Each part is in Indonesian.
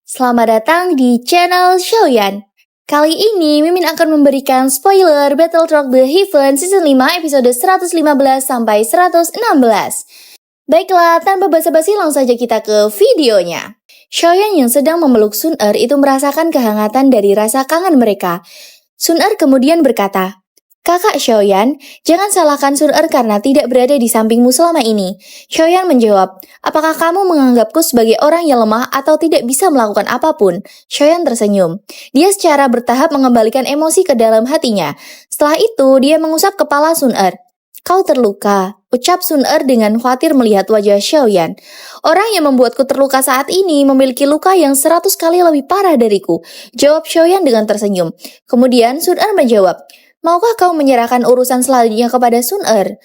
Selamat datang di channel Shoyan. Kali ini Mimin akan memberikan spoiler Battle Rock The Heaven Season 5 episode 115 sampai 116. Baiklah, tanpa basa-basi langsung saja kita ke videonya. Shoyan yang sedang memeluk Sun-er itu merasakan kehangatan dari rasa kangen mereka. Sun-er kemudian berkata, "Kakak Shoyan, jangan salahkan Sun-er karena tidak berada di sampingmu selama ini." Shoyan menjawab, "Apakah kamu menganggapku sebagai orang yang lemah atau tidak bisa melakukan apapun?" Shoyan tersenyum. Dia secara bertahap mengembalikan emosi ke dalam hatinya. Setelah itu, dia mengusap kepala Sun-er. "Kau terluka," ucap Sun-er dengan khawatir melihat wajah Shoyan. "Orang yang membuatku terluka saat ini memiliki luka yang 100 kali lebih parah dariku," jawab Shoyan dengan tersenyum. Kemudian Sun-er menjawab, "Maukah kau menyerahkan urusan selanjutnya kepada Sun-er?"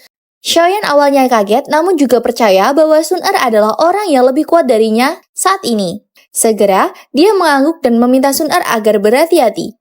Shoyan awalnya kaget namun juga percaya bahwa Sun-er adalah orang yang lebih kuat darinya saat ini. Segera, dia mengangguk dan meminta Sun-er agar berhati-hati.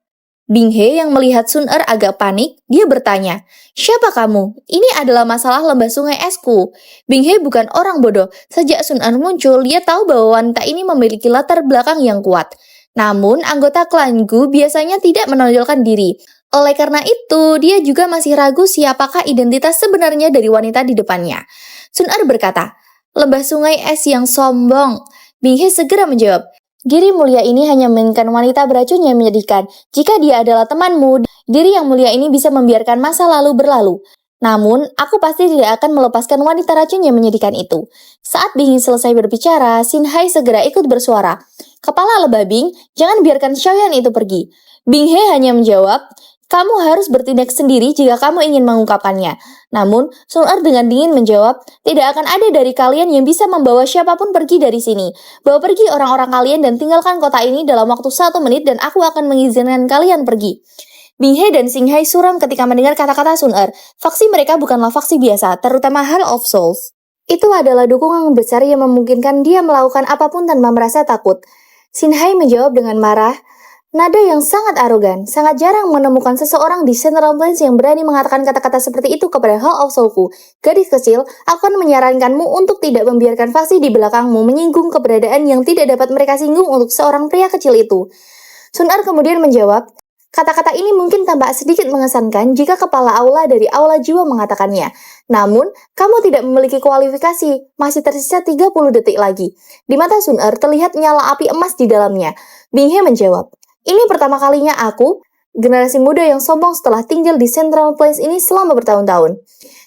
Bing-hye yang melihat Sun-er agak panik, dia bertanya, "Siapa kamu? Ini adalah masalah lembah sungai esku." Bing-hye bukan orang bodoh. Sejak Sun-er muncul, dia tahu bahwa wanita ini memiliki latar belakang yang kuat. Namun, anggota klan Gu biasanya tidak menonjolkan diri. Oleh karena itu, dia juga masih ragu siapakah identitas sebenarnya dari wanita di depannya. Sun-er berkata, "Lembah sungai es yang sombong." Bing-hye segera menjawab, "Diri mulia ini hanya menginginkan wanita beracun yang menyedihkan. Jika dia adalah temanmu, diri yang mulia ini bisa membiarkan masa lalu berlalu. Namun, aku pasti tidak akan melepaskan wanita racun yang menyedihkan itu." Saat Bing-hye selesai berbicara, Shin-hai segera ikut bersuara. "Kepala lebah Bing, jangan biarkan Shoyan itu pergi." Bing-hye hanya menjawab, "Kamu harus bertindak sendiri jika kamu ingin mengungkapkannya." Namun, Sun-er dengan dingin menjawab, "Tidak akan ada dari kalian yang bisa membawa siapapun pergi dari sini. Bawa pergi orang-orang kalian dan tinggalkan kota ini dalam waktu 1 menit dan aku akan mengizinkan kalian pergi." Bing-hye dan Shin-hai suram ketika mendengar kata-kata Sun-er. Faksi mereka bukanlah faksi biasa, terutama Hall of Souls. Itu adalah dukungan besar yang memungkinkan dia melakukan apapun tanpa merasa takut. Shin-hai menjawab dengan marah, nada yang sangat arogan. Sangat jarang menemukan seseorang di Central Plains yang berani mengatakan kata-kata seperti itu kepada Hall of Soulku. Gadis kecil, aku akan menyarankanmu untuk tidak membiarkan faksi di belakangmu menyinggung keberadaan yang tidak dapat mereka singgung untuk seorang pria kecil itu. Sun-er kemudian menjawab, "Kata-kata ini mungkin tampak sedikit mengesankan jika kepala aula dari aula jiwa mengatakannya. Namun, kamu tidak memiliki kualifikasi. Masih tersisa 30 detik lagi." Di mata Sun-er terlihat nyala api emas di dalamnya. Bing-hye menjawab, "Ini pertama kalinya aku, generasi muda yang sombong setelah tinggal di Central Plains ini selama bertahun-tahun."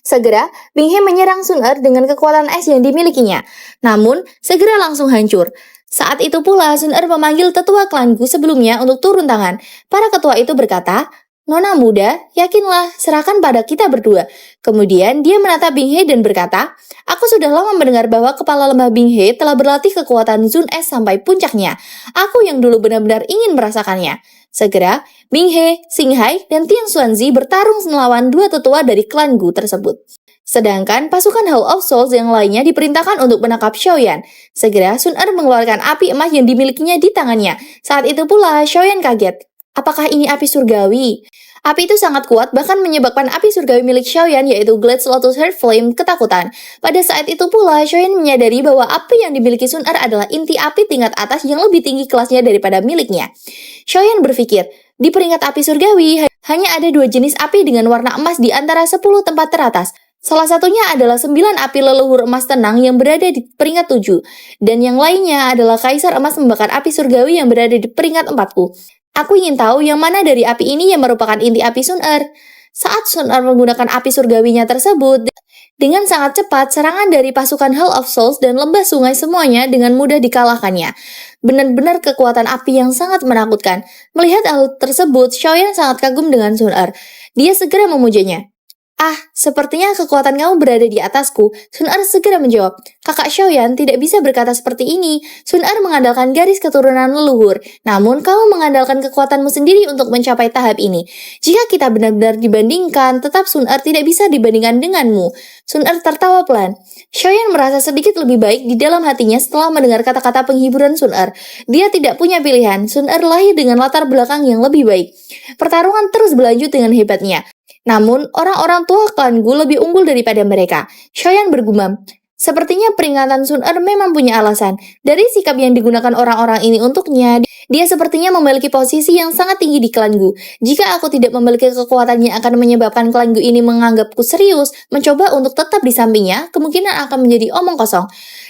Segera, Bing-hye menyerang Sun-er dengan kekuatan es yang dimilikinya. Namun, segera langsung hancur. Saat itu pula, Sun-er memanggil tetua klan Gu sebelumnya untuk turun tangan. Para ketua itu berkata, "Nona muda, yakinlah, serahkan pada kita berdua." Kemudian, dia menatap Bing-hye dan berkata, "Aku sudah lama mendengar bahwa kepala lembah Bing-hye telah berlatih kekuatan Zun Es sampai puncaknya. Aku yang dulu benar-benar ingin merasakannya." Segera, Bing-hye, Shin-hai, dan Tian Xuanzi bertarung melawan dua tetua dari klan Gu tersebut. Sedangkan pasukan Hall of Souls yang lainnya diperintahkan untuk menangkap Shoyan. Segera, Sun-er mengeluarkan api emas yang dimilikinya di tangannya. Saat itu pula, Shoyan kaget. Apakah ini api surgawi? Api itu sangat kuat, bahkan menyebabkan api surgawi milik Shoyan, yaitu Glades Lotus Heart Flame, ketakutan. Pada saat itu pula, Shoyan menyadari bahwa api yang dimiliki Sun-er adalah inti api tingkat atas yang lebih tinggi kelasnya daripada miliknya. Shoyan berpikir, di peringkat api surgawi, hanya ada 2 jenis api dengan warna emas di antara 10 tempat teratas. Salah satunya adalah 9 api leluhur emas tenang yang berada di peringkat 7, dan yang lainnya adalah kaisar emas membakar api surgawi yang berada di peringkat 4-ku. Aku ingin tahu yang mana dari api ini yang merupakan inti api Sun-er. Saat Sun-er menggunakan api surgawinya tersebut, dengan sangat cepat serangan dari pasukan Hall of Souls dan lembah sungai semuanya dengan mudah dikalahkannya. Benar-benar kekuatan api yang sangat menakutkan. Melihat hal tersebut, Shoyan sangat kagum dengan Sun-er. Dia segera memujanya. "Ah, sepertinya kekuatan kamu berada di atasku." Sun-er segera menjawab, "Kakak Shoyan tidak bisa berkata seperti ini. Sun-er mengandalkan garis keturunan leluhur, namun kamu mengandalkan kekuatanmu sendiri untuk mencapai tahap ini. Jika kita benar-benar dibandingkan, tetap Sun-er tidak bisa dibandingkan denganmu." Sun-er tertawa pelan. Shoyan merasa sedikit lebih baik di dalam hatinya setelah mendengar kata-kata penghiburan Sun-er. Dia tidak punya pilihan, Sun-er lahir dengan latar belakang yang lebih baik. Pertarungan terus berlanjut dengan hebatnya. Namun, orang-orang tua klan Gu lebih unggul daripada mereka. Shoyan bergumam, Sepertinya peringatan Sun Er memang punya alasan. Dari sikap yang digunakan orang-orang ini untuknya, dia sepertinya memiliki posisi yang sangat tinggi di klan Gu. Jika aku tidak memiliki kekuatan yang akan menyebabkan klan Gu ini menganggapku serius, mencoba untuk tetap di sampingnya, kemungkinan akan menjadi omong kosong.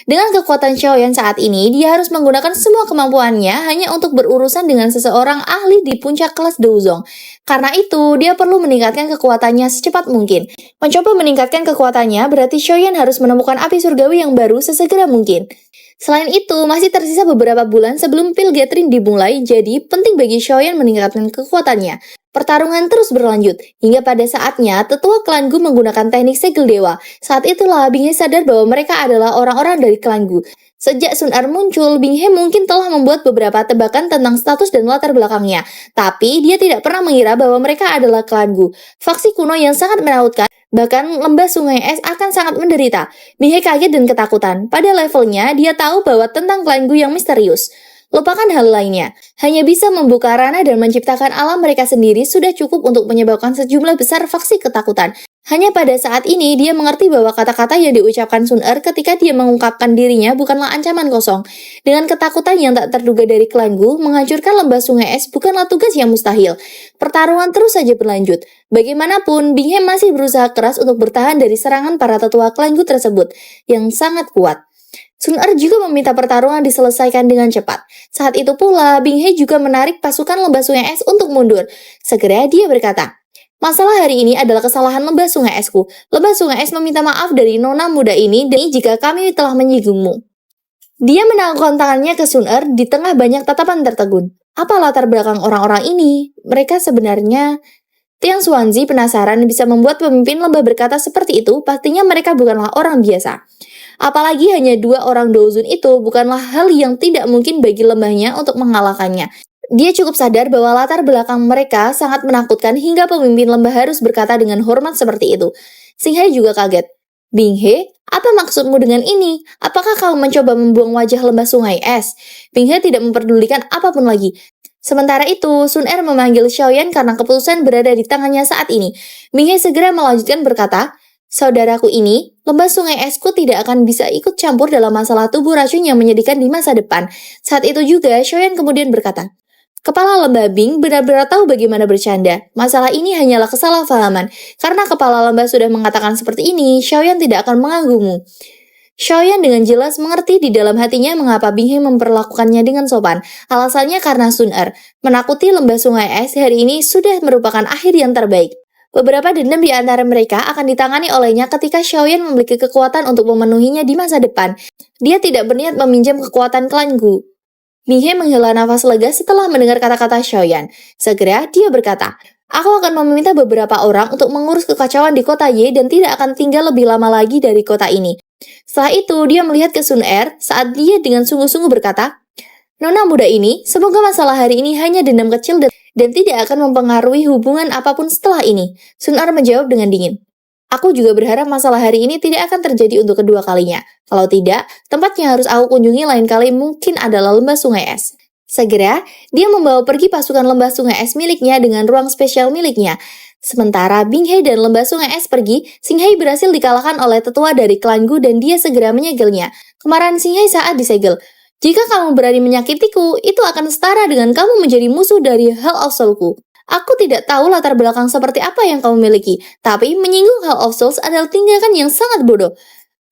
Dengan kekuatan Xiaoyan saat ini, dia harus menggunakan semua kemampuannya hanya untuk berurusan dengan seseorang ahli di puncak kelas Douzong. Karena itu, dia perlu meningkatkan kekuatannya secepat mungkin. Mencoba meningkatkan kekuatannya berarti Xiaoyan harus menemukan api surgawi yang baru sesegera mungkin. Selain itu, masih tersisa beberapa bulan sebelum Pil Gathering dimulai, jadi penting bagi Xiaoyan meningkatkan kekuatannya. Pertarungan terus berlanjut, hingga pada saatnya tetua klan Gu menggunakan teknik segel dewa. Saat itulah Bing He sadar bahwa mereka adalah orang-orang dari klan Gu. Sejak Sun Er muncul, Bing He mungkin telah membuat beberapa tebakan tentang status dan latar belakangnya. Tapi dia tidak pernah mengira bahwa mereka adalah klan Gu. Faksi kuno yang sangat menakutkan, bahkan lembah sungai es akan sangat menderita. Bing He kaget dan ketakutan. Pada levelnya, dia tahu bahwa tentang klan Gu yang misterius. Lupakan hal lainnya. Hanya bisa membuka ranah dan menciptakan alam mereka sendiri sudah cukup untuk menyebabkan sejumlah besar faksi ketakutan. Hanya pada saat ini dia mengerti bahwa kata-kata yang diucapkan Sun Er ketika dia mengungkapkan dirinya bukanlah ancaman kosong. Dengan ketakutan yang tak terduga dari klan Gu, menghancurkan lembah sungai es bukanlah tugas yang mustahil. Pertarungan terus saja berlanjut. Bagaimanapun, Bing He masih berusaha keras untuk bertahan dari serangan para tetua klan Gu tersebut, yang sangat kuat. Sun Er juga meminta pertarungan diselesaikan dengan cepat. Saat itu pula, Bing He juga menarik pasukan lembah sungai es untuk mundur. Segera dia berkata, "Masalah hari ini adalah kesalahan lembah sungai esku. Lembah sungai es meminta maaf dari nona muda ini dan jika kami telah menyinggungmu." Dia menangkupkan tangannya ke Sun Er di tengah banyak tatapan tertegun. Apa latar belakang orang-orang ini? Mereka sebenarnya... Tiang Xuanzi penasaran bisa membuat pemimpin lembah berkata seperti itu, pastinya mereka bukanlah orang biasa. Apalagi hanya 2 orang Douzun itu bukanlah hal yang tidak mungkin bagi lembahnya untuk mengalahkannya. Dia cukup sadar bahwa latar belakang mereka sangat menakutkan hingga pemimpin lembah harus berkata dengan hormat seperti itu. Xing Hai juga kaget. "Bing He, apa maksudmu dengan ini? Apakah kau mencoba membuang wajah lembah sungai es?" Bing He tidak memperdulikan apapun lagi. Sementara itu, Sun Er memanggil Xiaoyan karena keputusan berada di tangannya saat ini. Bing He segera melanjutkan berkata, "Saudaraku ini, lembah sungai esku tidak akan bisa ikut campur dalam masalah tubuh racun yang menyedihkan di masa depan." Saat itu juga, Xiaoyan kemudian berkata, "Kepala lembah Bing benar-benar tahu bagaimana bercanda. Masalah ini hanyalah kesalahpahaman. Karena kepala lembah sudah mengatakan seperti ini, Xiaoyan tidak akan mengganggumu." Xiaoyan dengan jelas mengerti di dalam hatinya mengapa Bing He memperlakukannya dengan sopan. Alasannya karena Sun Er. Menakuti lembah sungai es hari ini sudah merupakan akhir yang terbaik. Beberapa dendam di antara mereka akan ditangani olehnya ketika Xiaoyan memiliki kekuatan untuk memenuhinya di masa depan. Dia tidak berniat meminjam kekuatan klan Gu. Bing He menghela nafas lega setelah mendengar kata-kata Xiaoyan. Segera dia berkata, "Aku akan meminta beberapa orang untuk mengurus kekacauan di kota Ye dan tidak akan tinggal lebih lama lagi dari kota ini." Setelah itu, dia melihat ke Sun Er saat dia dengan sungguh-sungguh berkata, "Nona muda ini, semoga masalah hari ini hanya dendam kecil dan tidak akan mempengaruhi hubungan apapun setelah ini." Sun Er menjawab dengan dingin, "Aku juga berharap masalah hari ini tidak akan terjadi untuk kedua kalinya. Kalau tidak, tempat yang harus aku kunjungi lain kali mungkin adalah lembah sungai es." Segera, dia membawa pergi pasukan lembah sungai es miliknya dengan ruang spesial miliknya. Sementara Bing He dan lembah sungai es pergi, Xing Hai berhasil dikalahkan oleh tetua dari klan Gu dan dia segera menyegelnya. Kemarahan Xing Hai saat disegel. "Jika kamu berani menyakitiku, itu akan setara dengan kamu menjadi musuh dari Hell of Soul-ku. Aku tidak tahu latar belakang seperti apa yang kamu miliki, tapi menyinggung Hell of Souls adalah tindakan yang sangat bodoh."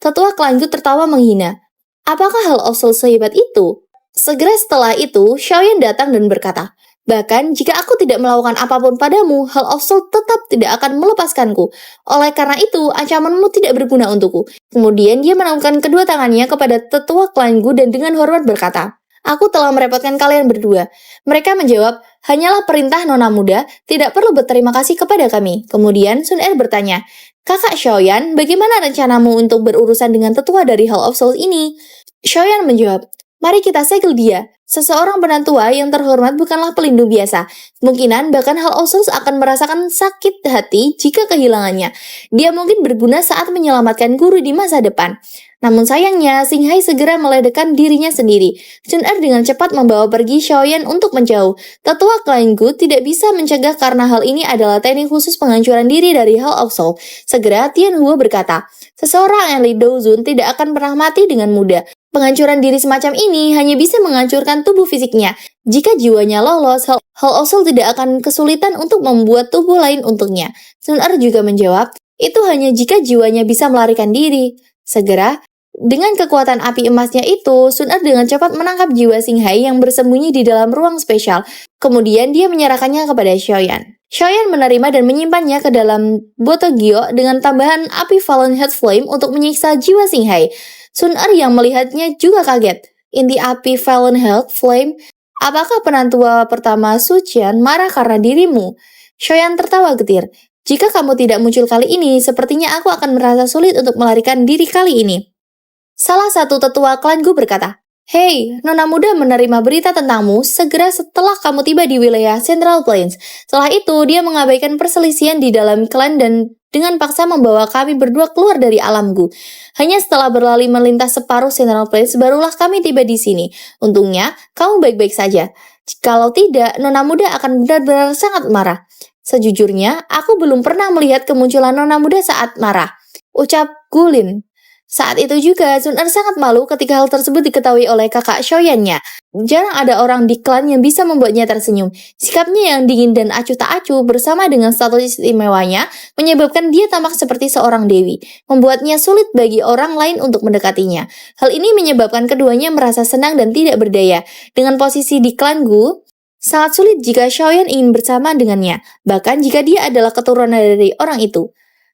Tetua klan Gu tertawa menghina. "Apakah Hell of Souls sehebat itu?" Segera setelah itu, Xiaoyan datang dan berkata, "Bahkan jika aku tidak melakukan apapun padamu, Hell of Soul tetap tidak akan melepaskanku. Oleh karena itu, ancamanmu tidak berguna untukku." Kemudian dia menangkupkan kedua tangannya kepada tetua klan Gu dan dengan hormat berkata, "Aku telah merepotkan kalian berdua." Mereka menjawab, "Hanyalah perintah nona muda, tidak perlu berterima kasih kepada kami." Kemudian Sun Er bertanya, "Kakak Xiaoyan, bagaimana rencanamu untuk berurusan dengan tetua dari Hell of Souls ini?" Xiaoyan menjawab, "Mari kita segel dia. Seseorang penantua yang terhormat bukanlah pelindung biasa. Kemungkinan bahkan Hell of Souls akan merasakan sakit hati jika kehilangannya. Dia mungkin berguna saat menyelamatkan guru di masa depan." Namun sayangnya, Singhai segera meledekkan dirinya sendiri. Sun-er dengan cepat membawa pergi Xiaoyan untuk menjauh. Tetua Klan Gu tidak bisa mencegah karena hal ini adalah teknik khusus penghancuran diri dari Hall of Soul. Segera Tian Huo berkata, seseorang elit Douzun tidak akan pernah mati dengan mudah. Penghancuran diri semacam ini hanya bisa menghancurkan tubuh fisiknya. Jika jiwanya lolos, Hall of Soul tidak akan kesulitan untuk membuat tubuh lain untuknya. Sun-er juga menjawab, itu hanya jika jiwanya bisa melarikan diri. Segera, dengan kekuatan api emasnya itu, Sun-er dengan cepat menangkap jiwa Singhai yang bersembunyi di dalam ruang spesial. Kemudian dia menyerahkannya kepada Xiaoyan. Xiaoyan menerima dan menyimpannya ke dalam botol Gyo dengan tambahan api Fallen Head Flame untuk menyiksa jiwa Singhai. Sun-er yang melihatnya juga kaget. Inti api Fallen Head Flame, apakah penantua pertama Su Qian marah karena dirimu? Xiaoyan tertawa getir. Jika kamu tidak muncul kali ini, sepertinya aku akan merasa sulit untuk melarikan diri kali ini. Salah satu tetua klan Gu berkata, Hei, nona muda menerima berita tentangmu segera setelah kamu tiba di wilayah Central Plains. Setelah itu, dia mengabaikan perselisihan di dalam klan dan dengan paksa membawa kami berdua keluar dari alam Gu. Hanya setelah berlari melintas separuh Central Plains, barulah kami tiba di sini. Untungnya, kamu baik-baik saja. Kalau tidak, nona muda akan benar-benar sangat marah. Sejujurnya, aku belum pernah melihat kemunculan nona muda saat marah. Ucap Gulin. Saat itu juga, Sun-er sangat malu ketika hal tersebut diketahui oleh kakak Xiaoyan-nya. Jarang ada orang di klan yang bisa membuatnya tersenyum. Sikapnya yang dingin dan acuh tak acuh bersama dengan status istimewanya menyebabkan dia tampak seperti seorang dewi, membuatnya sulit bagi orang lain untuk mendekatinya. Hal ini menyebabkan keduanya merasa senang dan tidak berdaya. Dengan posisi di klan Gu, sangat sulit jika Xiaoyan ingin bersama dengannya, bahkan jika dia adalah keturunan dari orang itu.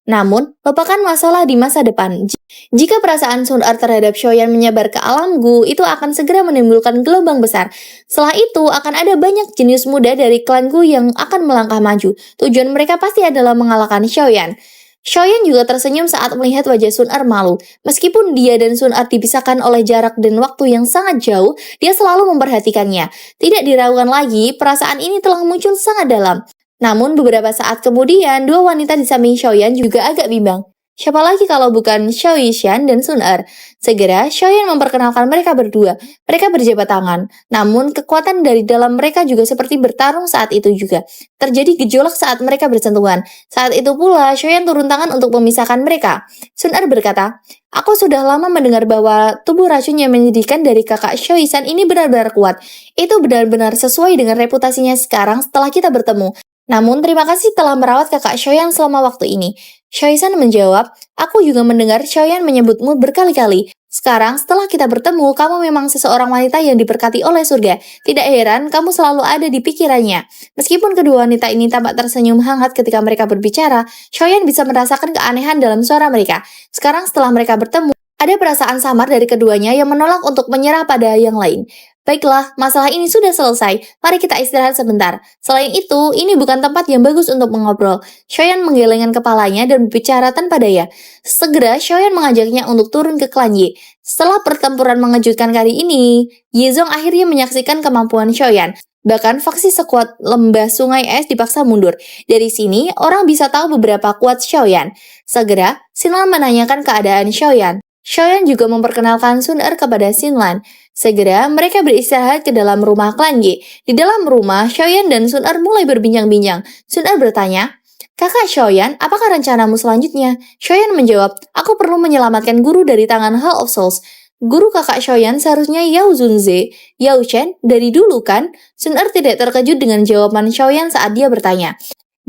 Namun, lupakan masalah di masa depan. Jika perasaan Sun-er terhadap Xiaoyan menyebar ke alam Gu, itu akan segera menimbulkan gelombang besar. Setelah itu, akan ada banyak jenius muda dari klan Gu yang akan melangkah maju. Tujuan mereka pasti adalah mengalahkan Xiaoyan. Xiaoyan juga tersenyum saat melihat wajah Sun-er malu. Meskipun dia dan Sun-er dipisahkan oleh jarak dan waktu yang sangat jauh, dia selalu memperhatikannya. Tidak diragukan lagi, perasaan ini telah muncul sangat dalam. Namun beberapa saat kemudian, dua wanita di samping Xiaoyan juga agak bimbang. Siapa lagi kalau bukan Xiao Yishan dan Sun-er? Segera, Xiaoyan memperkenalkan mereka berdua. Mereka berjabat tangan. Namun, kekuatan dari dalam mereka juga seperti bertarung saat itu juga. Terjadi gejolak saat mereka bersentuhan. Saat itu pula, Xiaoyan turun tangan untuk memisahkan mereka. Sun-er berkata, Aku sudah lama mendengar bahwa tubuh racun yang menyedihkan dari kakak Xiao Yishan ini benar-benar kuat. Itu benar-benar sesuai dengan reputasinya sekarang setelah kita bertemu. Namun, terima kasih telah merawat kakak Xiaoyan selama waktu ini. Xiaoyan menjawab, aku juga mendengar Xiaoyan menyebutmu berkali-kali. Sekarang, setelah kita bertemu, kamu memang seseorang wanita yang diberkati oleh surga. Tidak heran, kamu selalu ada di pikirannya. Meskipun kedua wanita ini tampak tersenyum hangat ketika mereka berbicara, Xiaoyan bisa merasakan keanehan dalam suara mereka. Sekarang, setelah mereka bertemu, ada perasaan samar dari keduanya yang menolak untuk menyerah pada yang lain. Baiklah, masalah ini sudah selesai. Mari kita istirahat sebentar. Selain itu, ini bukan tempat yang bagus untuk mengobrol. Xiaoyan menggelengkan kepalanya dan berbicara tanpa daya. Segera, Xiaoyan mengajaknya untuk turun ke klan Yi. Setelah pertempuran mengejutkan kali ini, Yizong akhirnya menyaksikan kemampuan Xiaoyan. Bahkan faksi sekuat lembah sungai es dipaksa mundur. Dari sini, orang bisa tahu beberapa kuat Xiaoyan. Segera, Xinlan menanyakan keadaan Xiaoyan. Xiaoyan juga memperkenalkan Sun-er kepada Xinlan. Segera, mereka beristirahat ke dalam rumah klan Ye. Di dalam rumah, Xiaoyan dan Sun-er mulai berbincang-bincang. Sun-er bertanya, Kakak Xiaoyan, apakah rencanamu selanjutnya? Xiaoyan menjawab, aku perlu menyelamatkan guru dari tangan Hall of Souls. Guru kakak Xiaoyan seharusnya Yao Zunze. Yao Chen, dari dulu kan? Sun-er tidak terkejut dengan jawaban Xiaoyan saat dia bertanya.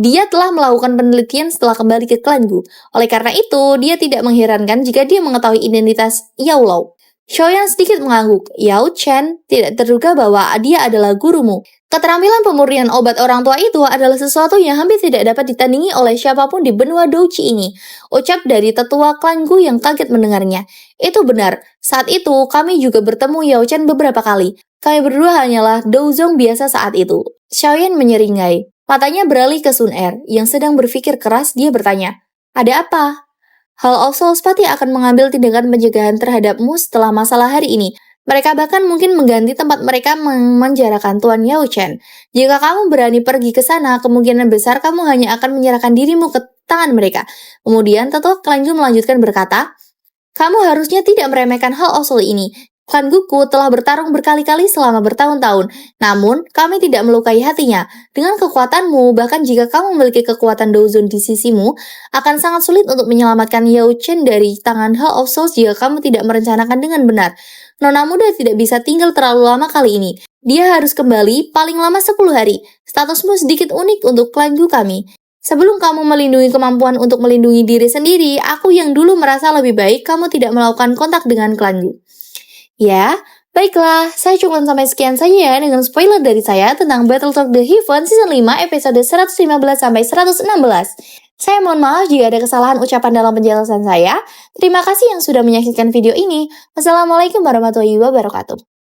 Dia telah melakukan penelitian setelah kembali ke klan Gu. Oleh karena itu, dia tidak mengherankan jika dia mengetahui identitas Yao Lao. Xiaoyan sedikit mengangguk. Yao Chen tidak terduga bahwa dia adalah gurumu. Keterampilan pemurnian obat orang tua itu adalah sesuatu yang hampir tidak dapat ditandingi oleh siapapun di benua Douchi ini. Ucap dari tetua klan Gu yang kaget mendengarnya. Itu benar. Saat itu, kami juga bertemu Yao Chen beberapa kali. Kami berdua hanyalah Douzong biasa saat itu. Xiaoyan menyeringai. Matanya beralih ke Sun-er, yang sedang berpikir keras. Dia bertanya, ada apa? Hall of Souls pasti akan mengambil tindakan pencegahan terhadapmu setelah masalah hari ini. Mereka bahkan mungkin mengganti tempat mereka memenjarakan Tuan Yao Chen. Jika kamu berani pergi ke sana, kemungkinan besar kamu hanya akan menyerahkan dirimu ke tangan mereka. Kemudian, tetua klan Gu melanjutkan berkata, Kamu harusnya tidak meremehkan hal usul ini. Klan Guku telah bertarung berkali-kali selama bertahun-tahun, namun kami tidak melukai hatinya. Dengan kekuatanmu, bahkan jika kamu memiliki kekuatan Douzon di sisimu, akan sangat sulit untuk menyelamatkan Yao Chen dari tangan Hall of Souls jika kamu tidak merencanakan dengan benar. Nona muda tidak bisa tinggal terlalu lama kali ini. Dia harus kembali paling lama 10 hari. Statusmu sedikit unik untuk klan Gu kami. Sebelum kamu melindungi kemampuan untuk melindungi diri sendiri, aku yang dulu merasa lebih baik kamu tidak melakukan kontak dengan klan Gu. Ya, baiklah, saya cuma sampai sekian saja ya dengan spoiler dari saya tentang Battletoad The Heaven Season 5 episode 115-116. Saya mohon maaf jika ada kesalahan ucapan dalam penjelasan saya. Terima kasih yang sudah menyaksikan video ini. Wassalamualaikum warahmatullahi wabarakatuh.